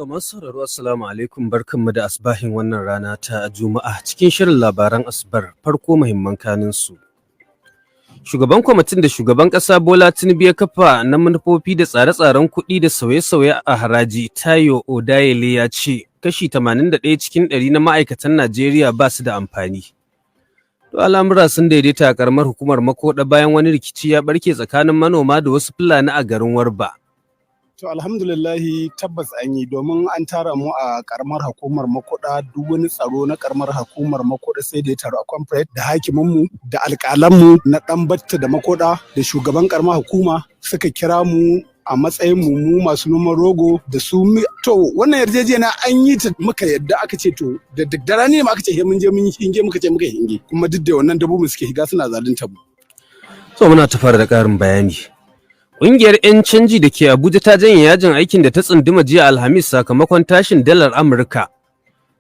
To masu sauraro assalamu alaikum barkanmu da asbahin wannan rana ta Juma'a cikin shirin labaran asbar farko muhimman kanin su. Shugaban kwamitin da shugaban ƙasa Bola Tinubu ya kafa na manufofi da tsare-tsaren kuɗi da sauye-sauye a haraji Tayo Odayele ya ce kashi 81 cikin 100 na ma'aikatan Najeriya ba su da amfani. To al'amura sun daidaita a ƙaramar hukumar Makoda bayan wani rikici ya barke tsakanin manoma da wasu Fulani a garin Warba. To alhamdulillahi tabbas an yi domin an tara mu a karamar hukumar Makoda duk wani tsaro na karamar hukumar Makoda sai da ya taru a comfort da hakiminmu da alƙalanmu na Ɗanbatta da Makoda da shugaban karamar hukuma suka kira mu a matsayin mu masu noman rogo da su to wannan yarjejeniya an yi ta muka yadda aka ce to da daddara ne ma aka ce mun je mun yi hinge muka ce muka hinge kuma duk da wannan dabbobin suke higa suna zalunta mu. To muna tafara da ƙarin bayani. Ƙungiyar 'yan canji da ke Abuja ta janye yajin aikin da ta tsunduma jiya Alhamis sakamakon tashin dalar Amurka.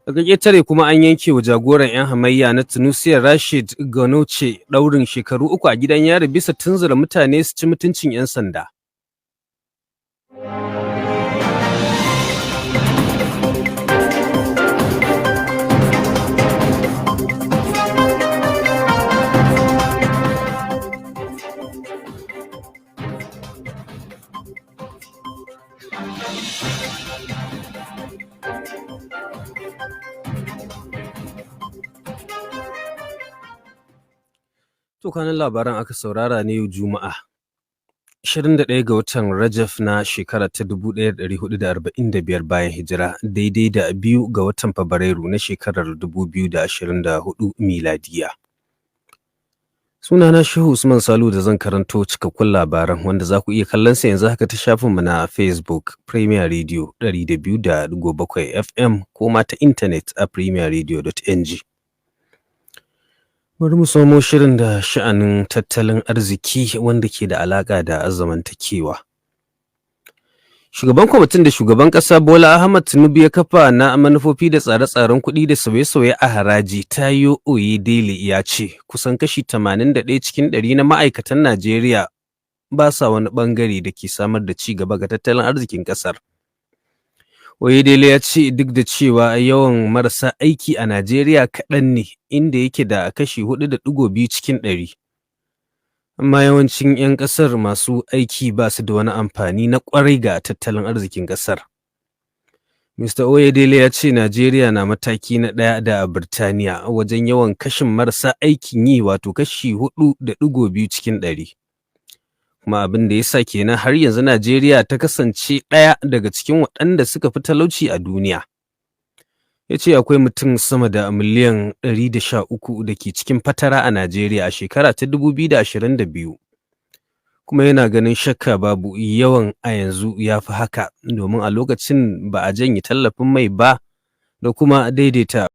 Daga ƙetare kuma an yanke wa jagoran 'yan hamayya na Tunisia Rashid Ghannouchi ɗaurin shekaru 3 a gidan yari bisa tunzura mutane su ci mutuncin 'yan sanda. To kanan labaran aka saurara ne yau Juma'a 21 ga watan Rajaf na shekara ta 1445 bayan hijira daidai da 2 ga watan Fabrairu na shekarar 2024 miladiya. Sunana Shehu Usman Salu da zan karanto cikakkun labaran wanda za ku iya kallon sa yanzu haka ta shafinmu na Facebook Premier Radio 200.7 FM ko ma ta intanet a premierradio.ng. Bari mu samo shirin da sha'anin tattalin arziki wanda ke da alaƙa da zamantakewa. Shugaban kwamitin da shugaban ƙasa Bola Ahmed Tinubu ya kafa na manufofi da tsare-tsaren kuɗi da sauye-sauye a haraji Tayo Oyedele ya ce kusan kashi 81 cikin 100 na ma'aikatan Najeriya ba sa wani ɓangare da ke samar da ci gaba ga tattalin arzikin ƙasar. Oyedele ya ce duk da cewa yawan marasa aiki a Najeriya kaɗan ne inda yake da kashi 4.2 cikin 100. Amma yawancin 'yan ƙasar masu aiki ba su da wani amfani na ƙwarai ga tattalin arzikin ƙasar. Mr. Oyedele ya ce Najeriya na mataki na ɗaya da Birtaniya wajen yawan kashin marasa aikin yi wato kashi 4.2 cikin 100. Kuma abin da ya sa kenan har yanzu Najeriya ta kasance ɗaya daga cikin waɗanda suka fi talauci a duniya. Ya ce akwai mutum sama da miliyan 113 da ke cikin fatara a Najeriya a shekara ta 2022. Kuma yana ganin shakka babu yawan a yanzu ya fi haka domin a lokacin ba a janye tallafin mai ba da kuma daidaita